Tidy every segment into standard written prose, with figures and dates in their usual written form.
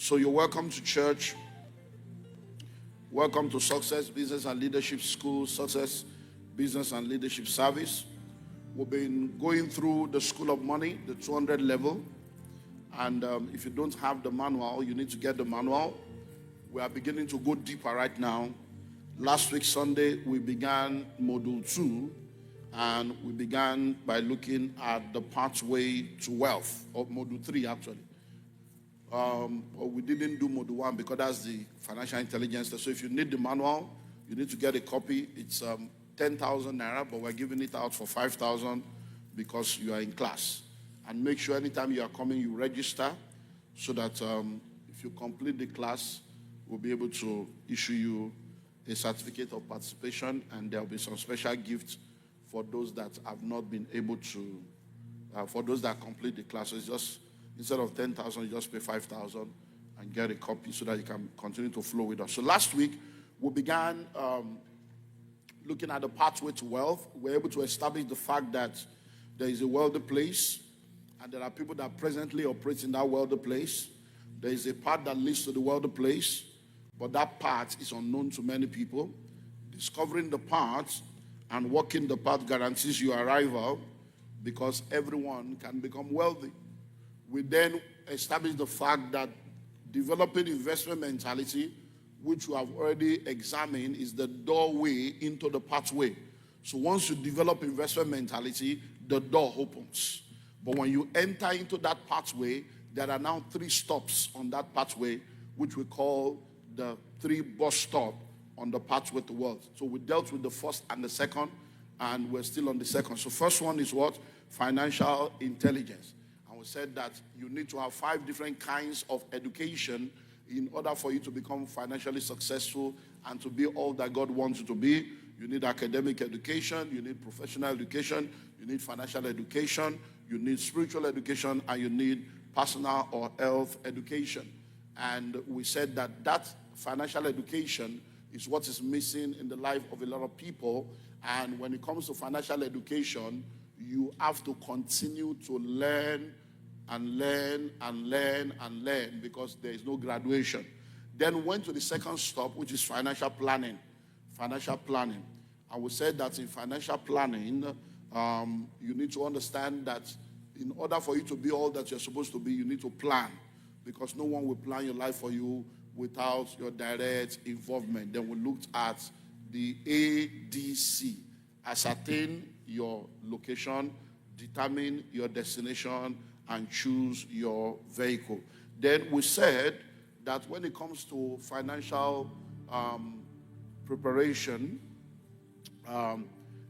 So you're welcome to church. Welcome to Success Business and Leadership School, Success Business and Leadership Service. We've been going through the School of Money, the 200 level. And if you don't have the manual, you need to get the manual. We are beginning to go deeper right now. Last week, Sunday, we began Module 2. And we began by looking at the pathway to wealth, or Module 3 actually. But we didn't do Module 1 because that's the financial intelligence. So if you need the manual, you need to get a copy. It's 10,000 naira, but we're giving it out for 5,000 because you are in class. And make sure anytime you are coming, you register so that if you complete the class, we'll be able to issue you a certificate of participation, and there'll be some special gifts for those that have not been able to, for those that complete the class. So it's just, instead of 10,000, you just pay 5,000 and get a copy so that you can continue to flow with us. So last week, we began looking at the pathway to wealth. We're able to establish the fact that there is a wealthy place, and there are people that presently operate in that wealthy place. There is a path that leads to the wealthy place, but that path is unknown to many people. Discovering the path and walking the path guarantees your arrival, because everyone can become wealthy. We then establish the fact that developing investment mentality, which we have already examined, is the doorway into the pathway. So once you develop investment mentality, the door opens. But when you enter into that pathway, there are now 3 stops on that pathway, which we call the 3 bus stop on the pathway to wealth. So we dealt with the first and the second, and we're still on the second. So first one is what? Financial intelligence. And we said that you need to have 5 different kinds of education in order for you to become financially successful and to be all that God wants you to be. You need academic education, you need professional education, you need financial education, you need spiritual education, and you need personal or health education. And we said that that financial education is what is missing in the life of a lot of people. And when it comes to financial education, you have to continue to learn and learn and learn and learn, because there is no graduation. Then we went to the second stop, which is financial planning. Financial planning. And we said that in financial planning, you need to understand that in order for you to be all that you're supposed to be, you need to plan, because no one will plan your life for you without your direct involvement. Then we looked at the ADC. Ascertain your location, determine your destination, and choose your vehicle. Then we said that when it comes to financial preparation,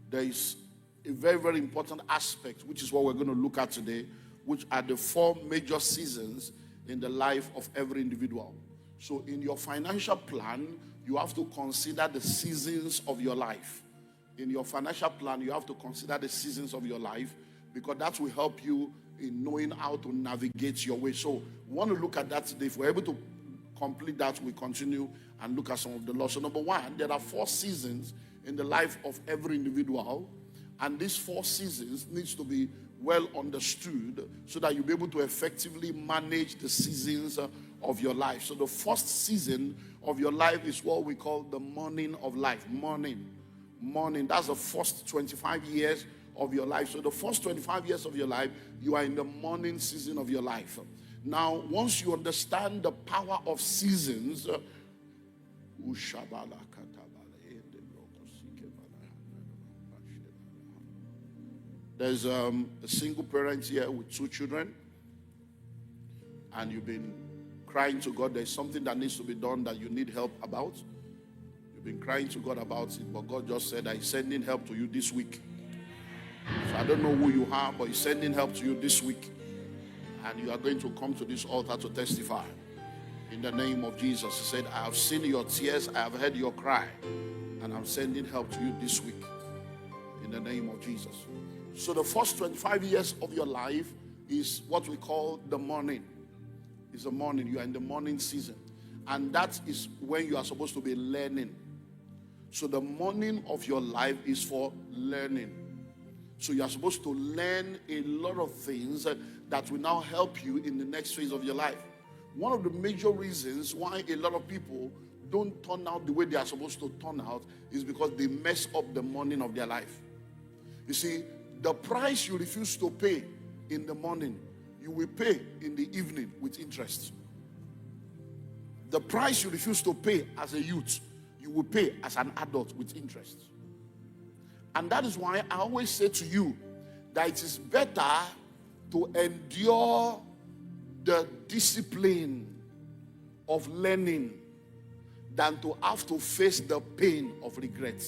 there is a very, very important aspect, which is what we're going to look at today, which are the 4 major seasons in the life of every individual. So in your financial plan, you have to consider the seasons of your life. In your financial plan, you have to consider the seasons of your life, because that will help you in knowing how to navigate your way. So we want to look at that today. If we're able to complete that, we continue and look at some of the laws. So number 1, there are 4 seasons in the life of every individual, and these 4 seasons needs to be well understood so that you'll be able to effectively manage the seasons of your life. So the first season of your life is what we call the morning of life. Morning. That's the first 25 years of your life. So the first 25 years of your life, you are in the morning season of your life. Now, once you understand the power of seasons, there's a single parent here with 2 children, and you've been crying to God. There's something that needs to be done that you need help about. You've been crying to God about it, but God just said that He's sending help to you this week. So I don't know who you are, but He's sending help to you this week. And you are going to come to this altar to testify. In the name of Jesus. He said, I have seen your tears, I have heard your cry, and I'm sending help to you this week. In the name of Jesus. So the first 25 years of your life is what we call the morning. It's the morning. You are in the morning season. And that is when you are supposed to be learning. So the morning of your life is for learning. So you are supposed to learn a lot of things that will now help you in the next phase of your life. one of the major reasons why a lot of people don't turn out the way they are supposed to turn out is because they mess up the morning of their life. You see, the price you refuse to pay in the morning, you will pay in the evening with interest. The price you refuse to pay as a youth, you will pay as an adult with interest. And that is why I always say to you that it is better to endure the discipline of learning than to have to face the pain of regret.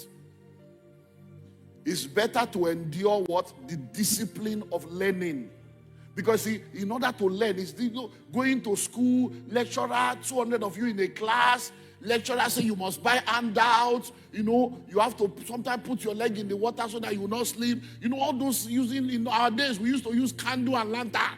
It's better to endure what? The discipline of learning. Because see, in order to learn, it's going to school, lecturer, 200 of you in a class, lecturer say you must buy handouts, you have to sometimes put your leg in the water so that you will not sleep. All those using, in our days, we used to use candle and lantern.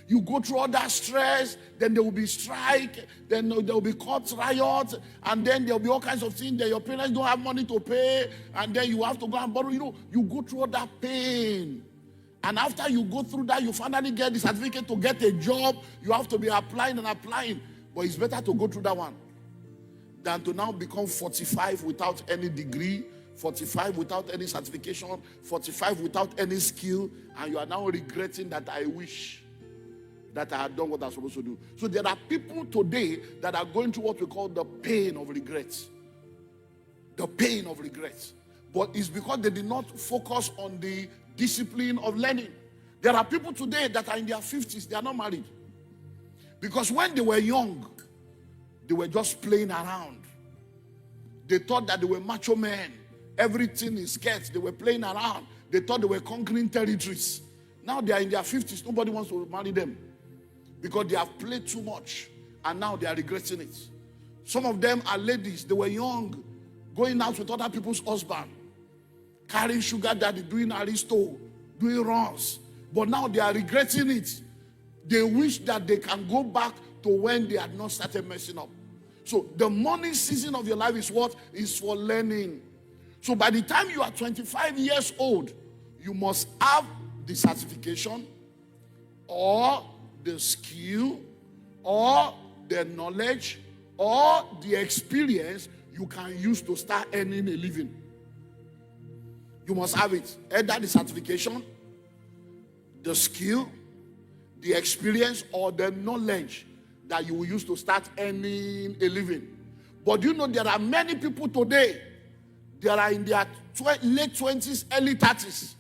You go through all that stress, then there will be strike, then there will be court riot, and then there will be all kinds of things that your parents don't have money to pay, and then you have to go and borrow. You go through all that pain. And after you go through that, you finally get the certificate to get a job. You have to be applying and applying. But it's better to go through that one than to now become 45 without any degree, 45 without any certification, 45 without any skill, and you are now regretting that I wish that I had done what I was supposed to do. So there are people today that are going through what we call the pain of regret. The pain of regret. But it's because they did not focus on the discipline of learning. There are people today that are in their 50s, they are not married. Because when they were young, they were just playing around. They thought that they were macho men. Everything is skirts. They were playing around. They thought they were conquering territories. Now they are in their 50s. Nobody wants to marry them because they have played too much. And now they are regretting it. Some of them are ladies. They were young, going out with other people's husband, carrying sugar daddy, doing aristo, doing runs. But now they are regretting it. They wish that they can go back to when they had not started messing up. So the morning season of your life is what? Is for learning. So by the time you are 25 years old, you must have the certification or the skill or the knowledge or the experience you can use to start earning a living. You must have it. Either the certification, the skill, the experience, or the knowledge that you will use to start earning a living. But you know there are many people today, they are in their late 20s, early 30s.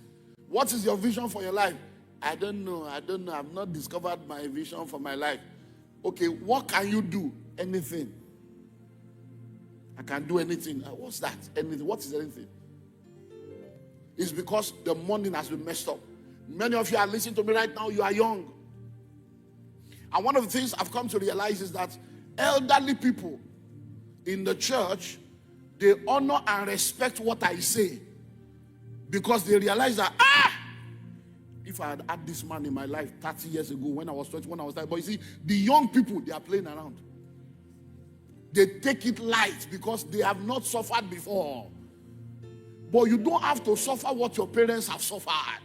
What is your vision for your life? I don't know. I've not discovered my vision for my life. Okay, what can you do? Anything. I can do anything. What's that? Anything. What is anything? It's because the morning has been messed up. Many of you are listening to me right now. You are young. And one of the things I've come to realize is that elderly people in the church, they honor and respect what I say because they realize that, if I had had this man in my life 30 years ago when I was 20, when I was 30, but you see, the young people, they are playing around. They take it light because they have not suffered before. But you don't have to suffer what your parents have suffered.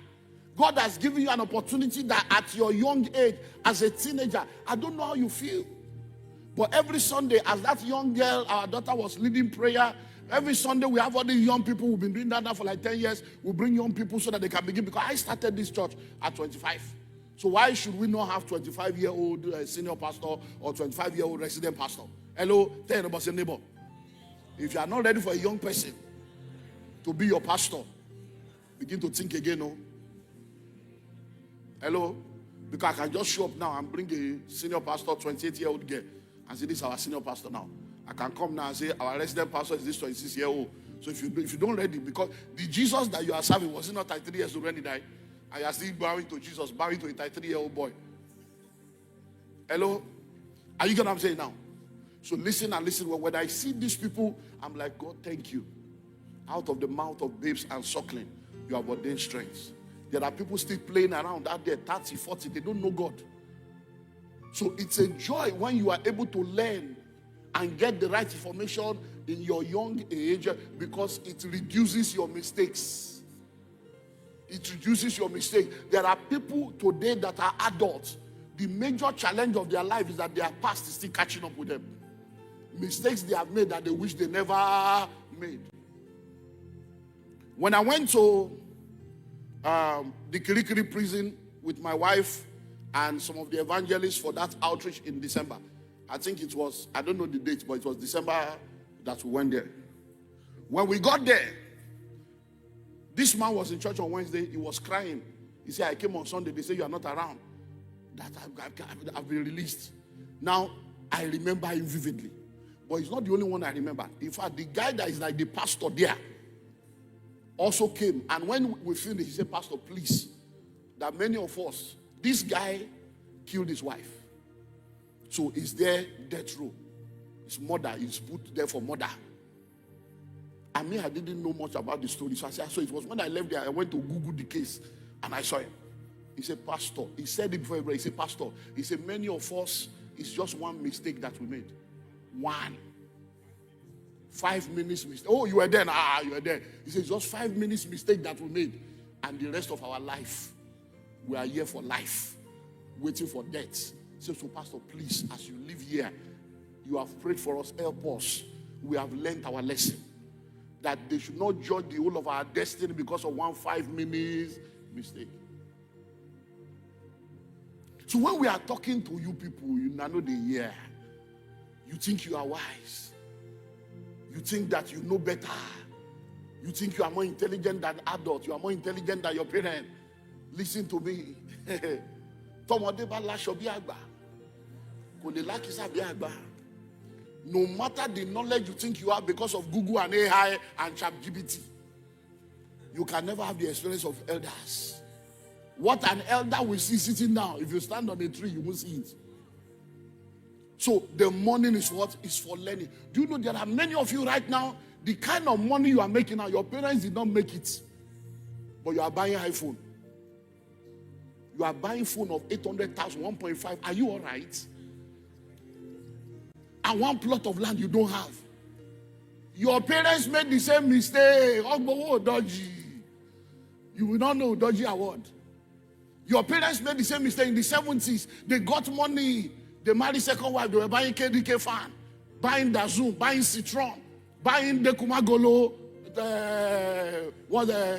God has given you an opportunity that at your young age, as a teenager, I don't know how you feel. But every Sunday, as that young girl, our daughter was leading prayer, every Sunday we have all these young people who've been doing that now for like 10 years. We bring young people so that they can begin. Because I started this church at 25. So why should we not have 25-year-old senior pastor or 25-year-old resident pastor? Hello, tell about your neighbor. If you are not ready for a young person to be your pastor, begin to think again, no? Hello? Because I can just show up now and bring a senior pastor, 28-year-old girl, and say, this is our senior pastor now. I can come now and say, our resident pastor is this 26-year-old. So if you don't ready, because the Jesus that you are serving, was he not 33 years old when he died? And you are still bowing to Jesus, bowing to a 33-year-old boy. Hello? Are you getting what I'm saying now? So listen and listen. When I see these people, I'm like, God, thank you. Out of the mouth of babes and suckling, you have ordained strength. There are people still playing around out there, 30, 40, they don't know God. So it's a joy when you are able to learn and get the right information in your young age because it reduces your mistakes. It reduces your mistakes. There are people today that are adults, the major challenge of their life is that their past is still catching up with them. Mistakes they have made that they wish they never made. When I went to the Kirikiri prison with my wife and some of the evangelists for that outreach in December, I think it was, I don't know the date, but it was December that we went there. When we got there, this man was in church on Wednesday. He was crying. He said, I came on Sunday. They say you are not around. That I've been released. Now, I remember him vividly. But he's not the only one I remember. In fact, the guy that is like the pastor there also came. And when we finished, he said, Pastor, please, that many of us, this guy killed his wife. So he's there, death row. His mother is put there for murder. I mean, I didn't know much about the story. So I said, so it was when I left there, I went to Google the case and I saw him. He said, Pastor, he said it before everybody. He said, Pastor, he said, many of us, it's just one mistake that we made. One. 5 minutes mistake. Oh, you were there. You were there. He said, just 5 minutes mistake that we made. And the rest of our life, we are here for life, waiting for death. He said, so Pastor, please, as you live here, you have prayed for us, help us. We have learned our lesson. That they should not judge the whole of our destiny because of 1 5 minutes mistake. So when we are talking to you people, you know the year. You think you are wise. You think that you know better. You think you are more intelligent than adults. You are more intelligent than your parents. Listen to me. No matter the knowledge you think you have because of Google and AI and Cbcwealthyplace, you can never have the experience of elders. What an elder will see sitting down, if you stand on a tree, you won't see it. So the morning is what? Is for learning. Do you know there are many of you right now, the kind of money you are making now, your parents did not make it. But you are buying iPhone. You are buying phone of 800,000, 1.5. Are you all right? And one plot of land you don't have. Your parents made the same mistake. Oh, dodgy. You will not know dodgy award. Your parents made the same mistake in the 70s. They got money. They married second wife. They were buying KDK fan, buying Dazoom, buying Citron, buying Dekumagolo,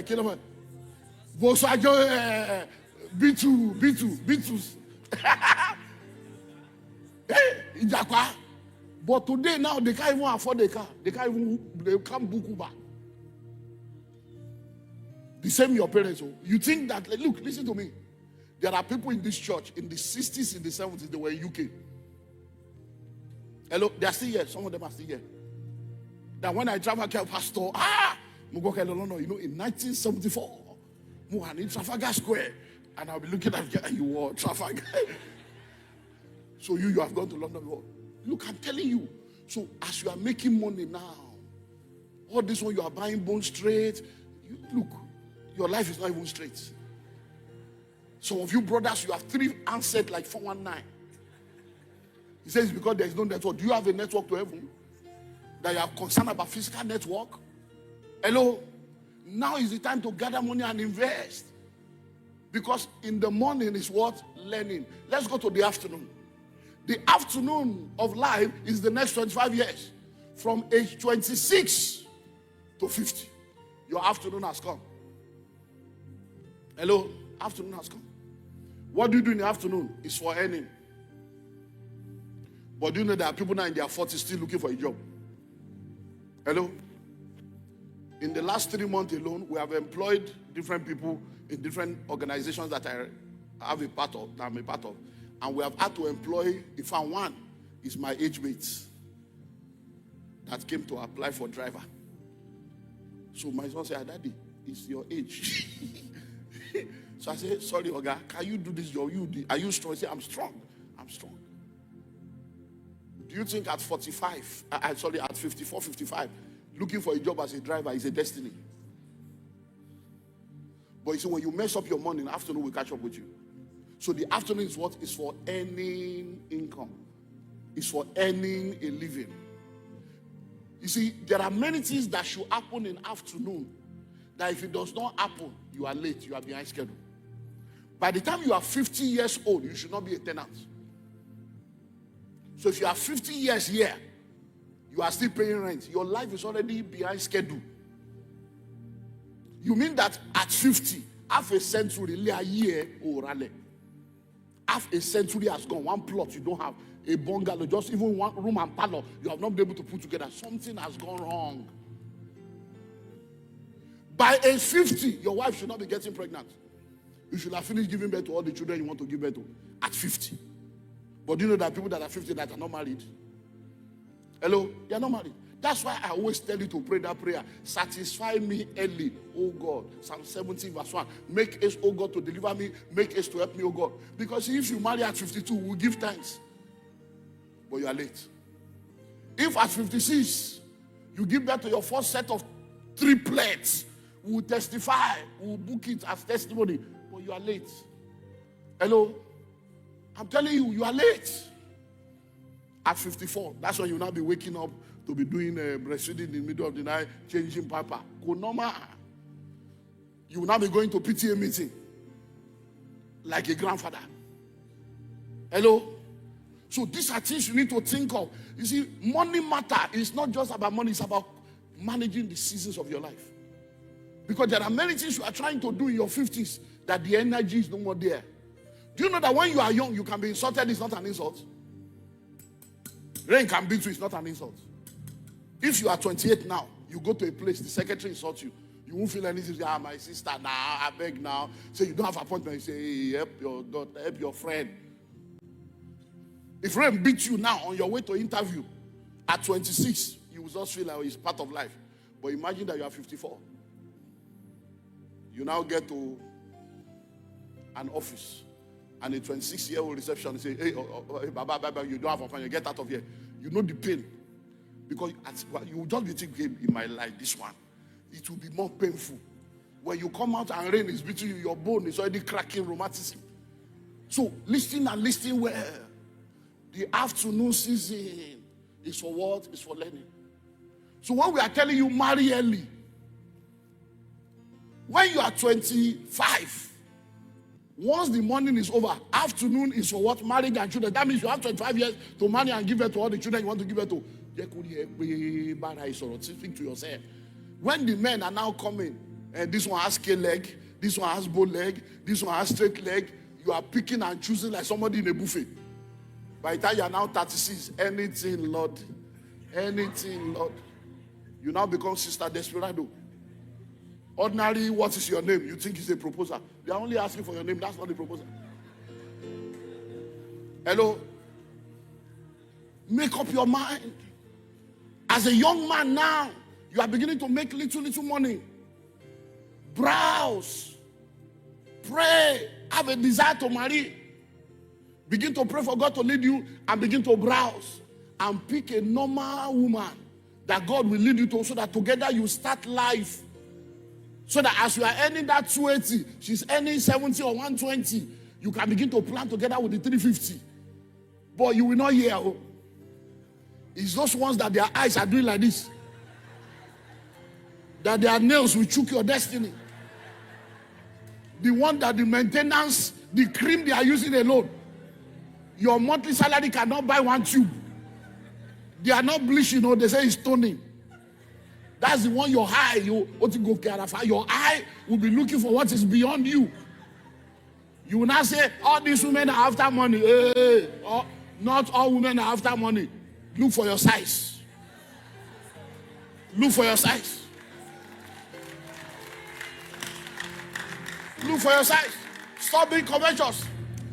kilometer, Volkswagen, B2s. Hey, Ijakwa. But today now they can't even afford a car. They can't book Uber. The same your parents. You think that, look, listen to me. There are people in this church in the 60s, in the 70s, they were in UK. Hello, they are still here. Some of them are still here. That when I travel, Pastor, you know, in 1974, in Trafalgar Square, and I'll be looking at you, Trafalgar. So you have gone to London. Look, I'm telling you. So as you are making money now, all this one you are buying bone straight. Look, your life is not even straight. Some of you brothers, you have 3 handsets like 419. He says because there is no network. Do you have a network to heaven? That you are concerned about physical network? Hello? Now is the time to gather money and invest. Because in the morning is what? Learning. Let's go to the afternoon. The afternoon of life is the next 25 years. From age 26 to 50. Your afternoon has come. Hello? Afternoon has come. What do you do in the afternoon? It's for earning. But do you know there are people now in their 40s still looking for a job? Hello? In the last 3 months alone, we have employed different people in different organizations that I'm a part of. And we have had to employ, in fact, one is my age mate that came to apply for driver. So my son said, Daddy, it's your age. So I said, sorry, Oga, can you do this job? Are you strong? He said, I'm strong. I'm strong. Do you think at 45, at 54, 55, looking for a job as a driver is a destiny? But you see, when you mess up your morning, afternoon will catch up with you. So the afternoon is what? Is for earning income. It's for earning a living. You see, there are many things that should happen in afternoon that if it does not happen, you are late, you are behind schedule. By the time you are 50 years old, you should not be a tenant. So if you are 50 years here, you are still paying rent. Your life is already behind schedule. You mean that at 50, half a century, a year, half a century has gone. One plot you don't have, a bungalow, just even one room and parlor, you have not been able to put together. Something has gone wrong. By age 50, your wife should not be getting pregnant. You should have finished giving birth to all the children you want to give birth to at 50. But do you know that people that are 50 that are not married? Hello? They are not married. That's why I always tell you to pray that prayer. Satisfy me early, oh God. Psalm 17 verse 1. Make haste, oh God, to deliver me. Make haste to help me, oh God. Because if you marry at 52, we'll give thanks. But you are late. If at 56, you give birth to your first set of triplets, we'll testify. We'll book it as testimony. But you are late. Hello? I'm telling you, you are late. At 54, that's when you'll now be waking up to be doing breastfeeding in the middle of the night, changing papa. Konoma. You will now be going to PTA meeting like a grandfather. Hello? So these are things you need to think of. You see, money matter is not just about money, it's about managing the seasons of your life. Because there are many things you are trying to do in your 50s that the energy is no more there. Do you know that when you are young, you can be insulted, it's not an insult? Rain can beat you, it's not an insult. If you are 28 now, you go to a place, the secretary insults you. You won't feel anything. You say, my sister, now, I beg now. Say, you don't have appointment. You say, hey, help your daughter, help your friend. If rain beats you now on your way to interview, at 26, you will just feel like it's part of life. But imagine that you are 54. You now get to an office, and a 26-year-old receptionist say, hey, Baba, you don't have appointment. Get out of here. You know the pain. Because you will just be thinking, in my life, this one, it will be more painful. When you come out and rain is beating you, your bone is already cracking, rheumatism. So listen and listen well. The afternoon season is for what? It's for learning. So when we are telling you marry early, when you are 25, once the morning is over, afternoon is for what? Marriage and children. That means you have 25 years to marry and give birth to all the children you want to give birth to. Speak to yourself. When the men are now coming, and this one has scale leg, this one has bow leg, this one has straight leg, you are picking and choosing like somebody in a buffet. By the time you are now 36, anything, Lord. Anything, Lord. You now become Sister Desperado. Ordinary, what is your name? You think it's a proposal. They are only asking for your name. That's not the proposal. Hello? Make up your mind. As a young man now, you are beginning to make little money. Browse. Pray. Have a desire to marry. Begin to pray for God to lead you and begin to browse. And pick a normal woman that God will lead you to so that together you start life. So that as you are earning that 280, she's earning 70 or 120, you can begin to plan together with the 350. But you will not hear. Oh. It's those ones that their eyes are doing like this. That their nails will choke your destiny. The one that the maintenance, the cream they are using alone. Your monthly salary cannot buy one tube. They are not bleaching, they say it's toning. That's the one your eye, your eye will be looking for what is beyond you. You will not say, all these women are after money. Not all women are after money. Look for your size. Look for your size. Look for your size. Stop being covetous.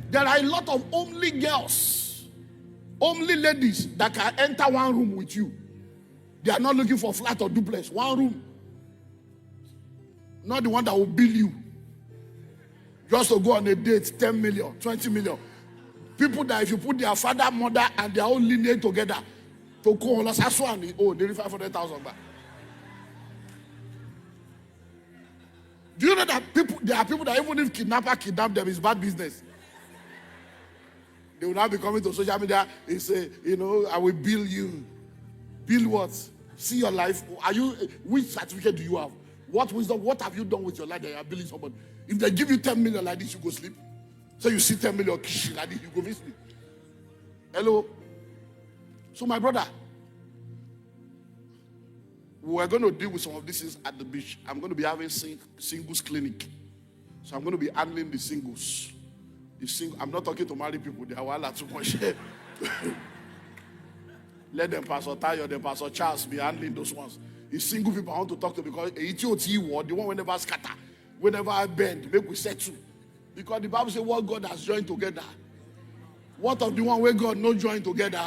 There are a lot of homely girls, homely ladies that can enter one room with you. They are not looking for flat or duplex. One room. Not the one that will bill you. Just to go on a date, 10 million, 20 million. People that if you put their father, mother, and their own lineage together, to call us as one, they need 500,000 back. Do you know that there are people that even if kidnapper kidnap them, it's bad business. They will now be coming to social media and say, I will bill you. Bill what? See your life. Which certificate do you have? What wisdom? What have you done with your life that you are billing somebody? If they give you 10 million like this, you go sleep. So you see 10 million, you go visit me. Hello? So my brother, we're going to deal with some of these things at the beach. I'm going to be having singles clinic. So I'm going to be handling the singles. I'm not talking to married people. They are all too much. Let them Pastor Tayo, them Pastor Charles be handling those ones. It's single people I want to talk to because the one whenever scatter, whenever I bend, make we settle. Because the Bible says what God has joined together. What of the one where God not joined together?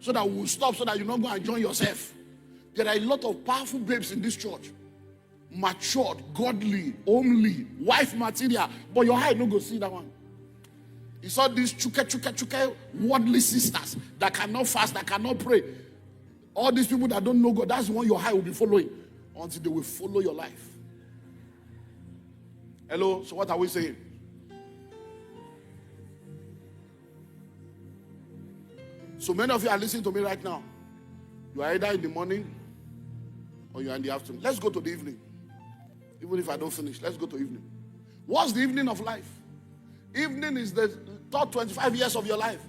So that we'll stop, so that you not go and join yourself. There are a lot of powerful babes in this church. Matured, godly, homely, wife material. But your eye no go see that one. You saw these chuke, worldly sisters that cannot fast, that cannot pray. All these people that don't know God, that's the one your eye will be following until they will follow your life. Hello, so what are we saying? So many of you are listening to me right now. You are either in the morning or you are in the afternoon. Let's go to the evening. Even if I don't finish, let's go to evening. What's the evening of life? Evening is the top 25 years of your life.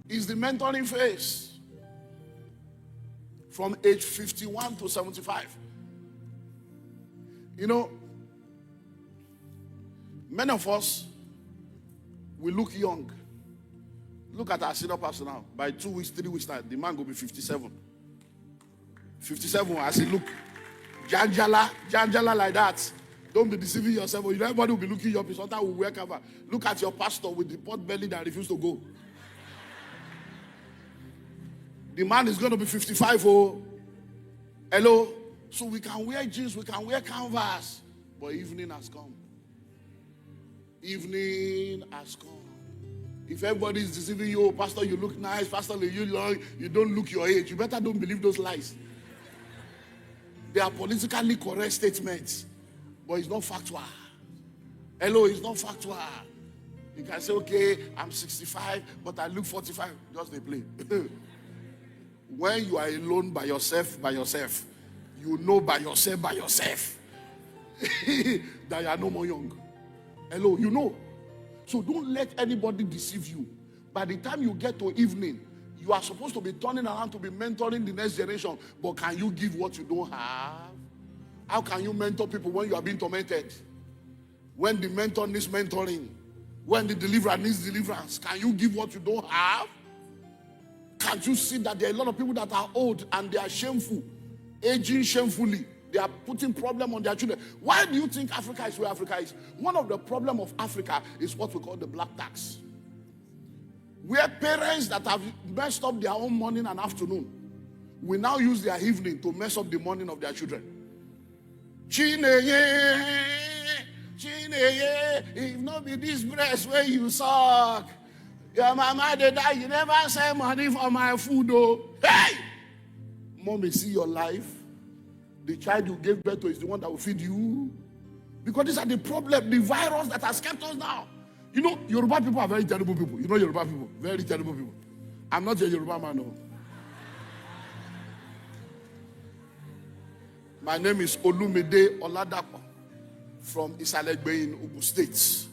It's the mentoring phase. From age 51 to 75. You know, many of us, we look young. Look at our senior pastor now. By 2 weeks, 3 weeks time, the man will be 57. 57, I say, look, janjala like that. Don't be deceiving yourself. Everybody will be looking you up. Sometimes will wear cover. Look at your pastor with the pot belly that refused to go. The man is going to be 55. Oh, hello. So we can wear jeans, we can wear canvas, but evening has come. Evening has come. If everybody is deceiving you, oh, pastor, you look nice, pastor, you don't look your age. You better don't believe those lies. They are politically correct statements, but it's not factual. Hello, it's not factual. You can say, okay, I'm 65, but I look 45. Just they play. When you are alone by yourself, you know by yourself, that you are no more young. Hello, you know. So don't let anybody deceive you. By the time you get to evening, you are supposed to be turning around to be mentoring the next generation. But can you give what you don't have? How can you mentor people when you are being tormented? When the mentor needs mentoring, when the deliverer needs deliverance, can you give what you don't have? Can't you see that there are a lot of people that are old and they are shameful, aging shamefully? They are putting problem on their children. Why do you think Africa is where Africa is? One of the problems of Africa is what we call the black tax. Where parents that have messed up their own morning and afternoon will now use their evening to mess up the morning of their children. Chineye, if not be this breast where you suck, your mama they die, you never send money for my food, oh. Hey! Mommy, see your life. The child you gave birth to is the one that will feed you. Because these are the problem, the virus that has kept us down. You know, Yoruba people are very terrible people. You know Yoruba people, very terrible people. I'm not a Yoruba man, no. My name is Olumide Emmanuel from Isalegbe in Ogun State.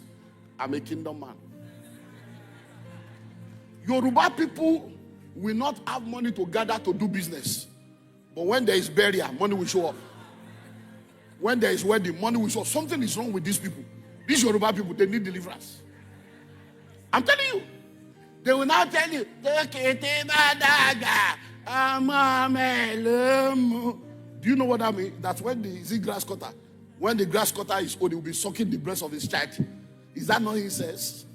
I'm a kingdom man. Yoruba people will not have money to gather to do business. But when there is burial, money will show up. When there is wedding, money will show up. Something is wrong with these people. These Yoruba people, they need deliverance. I'm telling you. They will now tell you, do you know what I mean? That's when the grass cutter, when the grass cutter is old, he will be sucking the breast of his child. Is that not incest?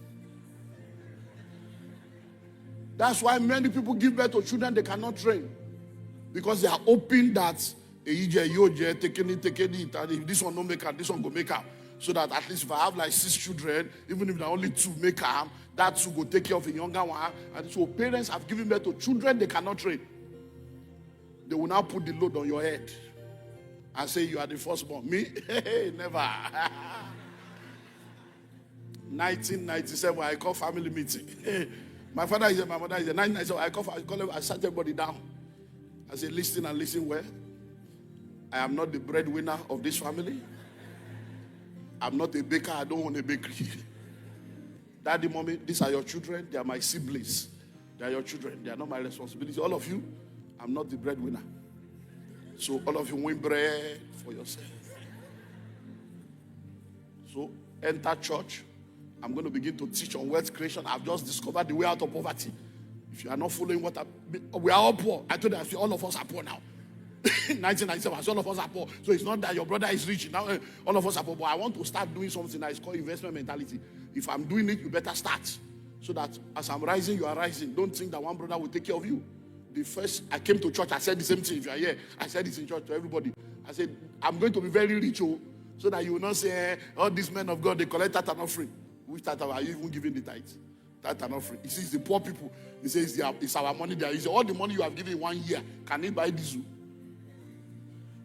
That's why many people give birth to children they cannot train. Because they are hoping that taking it, and if this one don't make up, this one go make up. So that at least if I have like 6 children, even if there are only 2 make up, that 2 go take care of a younger one. And so parents have given birth to children they cannot train. They will now put the load on your head and say you are the firstborn. Me? Never. 1997, I call family meeting. My father is here, my mother is here. 1997, I sat everybody down. I said, listen and listen well. I am not the breadwinner of this family. I'm not a baker. I don't own a bakery. Daddy, mommy, these are your children. They are my siblings. They are your children. They are not my responsibility. All of you, I'm not the breadwinner. So all of you win bread for yourself. So enter church. I'm going to begin to teach on wealth creation. I've just discovered the way out of poverty. If you are not following we are all poor. I told you, all of us are poor now. 1997, all of us are poor. So it's not that your brother is rich. Now all of us are poor. But I want to start doing something that is called investment mentality. If I'm doing it, you better start. So that as I'm rising, you are rising. Don't think that one brother will take care of you. The first, I came to church, I said the same thing. If you are here, I said this in church to everybody. I said, I'm going to be very rich, so that you will not say, all these men of God, they collect tithe and offering. Which tithe are you even giving the tithe? Tithe and offering. He says, the poor people. He says, it's our money there. He said, all the money you have given in 1 year, can he buy diesel?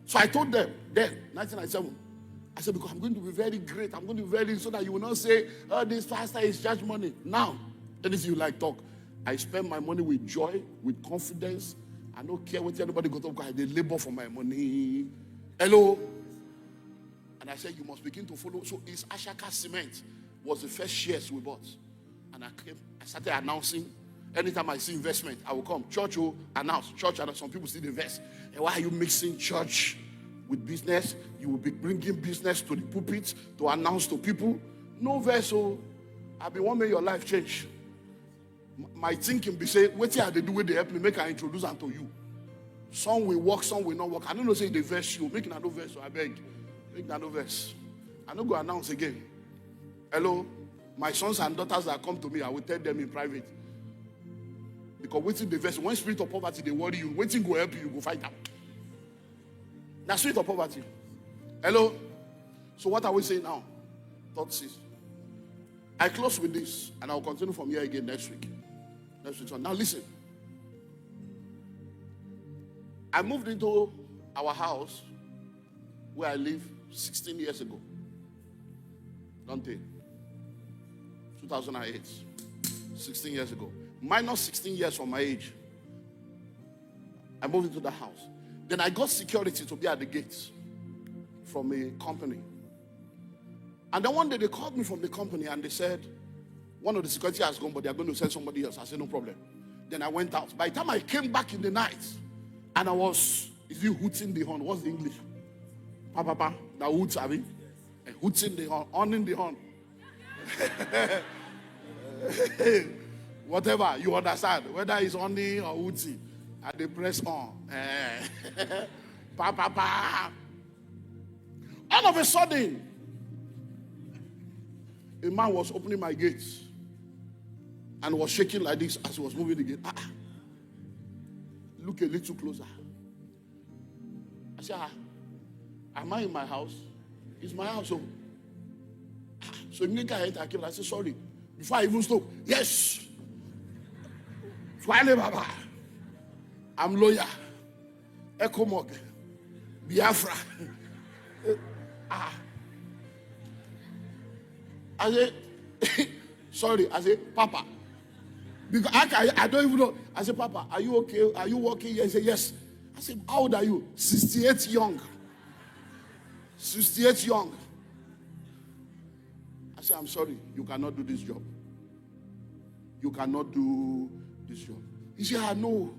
So I told them, then, 1997, I said, because I'm going to be very great. I'm going to be very, so that you will not say, oh, this pastor is charge money. Now, anything you like, talk. I spend my money with joy, with confidence. I don't care what anybody got up because they labor for my money. Hello? And I said, you must begin to follow. So it's Ashaka Cement was the first shares we bought. And I started announcing. Anytime I see investment, I will come. Church will announce. Church, and some people still invest. And why are you mixing church with business? You will be bringing business to the pulpit to announce to people. No verse, I've been wanting your life change. My thinking be say, what are they do with they help me make I introduce them to you? Some will work, some will not work. I don't know say they verse you. Make another verse, so I beg. Make another verse. I don't go announce again. Hello? My sons and daughters that come to me, I will tell them in private. Because waiting the verse, when spirit of poverty, they worry you. Waiting go help you, you go fight them. That's spirit of poverty. Hello? So what are we saying now? Thought 6. I close with this, and I'll continue from here again next week. Now listen. I moved into our house where I live 16 years ago. Don't they? 2008. 16 years ago. Minus 16 years from my age. I moved into the house. Then I got security to be at the gates from a company. And then one day they called me from the company and they said, one of the security has gone, but they're going to send somebody else. I said, no problem. Then I went out. By the time I came back in the night, and I was, is it hooting the horn? What's the English? Papa, the hoots, I mean. Hooting the horn, owning the horn. Whatever, you understand. Whether it's owning or hooting. And they press on. Papa. All of a sudden, a man was opening my gates and was shaking like this as he was moving the gate. Look a little closer. I said, am I in my house? It's my house. So immediately I came. I said, sorry. Before I even spoke, yes. Finally, Baba. I'm lawyer. Ecomog. Biafra. I said, sorry. I said, Papa. Because I don't even know. I said, Papa, are you okay? Are you working? He said, yes. I said, how old are you? 68 young. 68 young. I said, I'm sorry. You cannot do this job. You cannot do this job. He said, I know.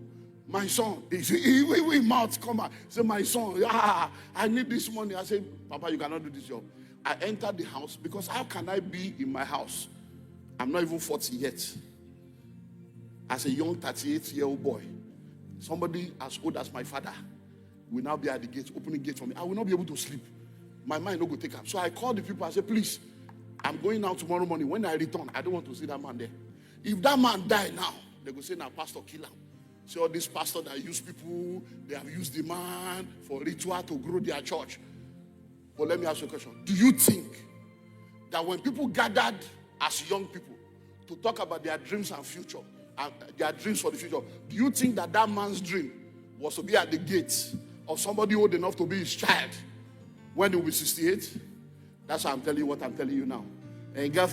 My son. He said, he mouth come out. He said, my son, I need this money. I said, Papa, you cannot do this job. I entered the house because how can I be in my house? I'm not even 40 yet. As a young 38-year-old boy, somebody as old as my father will now be at the gate, opening gate for me. I will not be able to sleep. My mind will go take up. So I called the people. I said, please, I'm going out tomorrow morning. When I return, I don't want to see that man there. If that man die now, they go say, now, pastor, kill him. See all these pastors that use people, they have used the man for ritual to grow their church. But let me ask you a question. Do you think that when people gathered as young people to talk about their dreams and future, and their dreams for the future, do you think that that man's dream was to be at the gate of somebody old enough to be his child when he will be 68? That's why I'm telling you what I'm telling you now. And God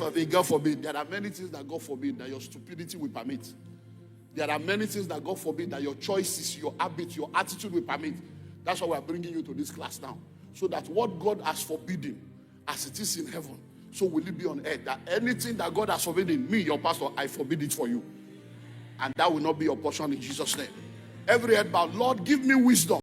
forbid, there are many things that God forbid that your stupidity will permit. There are many things that God forbid that your choices, your habits, your attitude will permit. That's why we are bringing you to this class now. So that what God has forbidden, as it is in heaven, so will it be on earth. That anything that God has forbidden, me, your pastor, I forbid it for you. And that will not be your portion in Jesus' name. Every head bowed, Lord, give me wisdom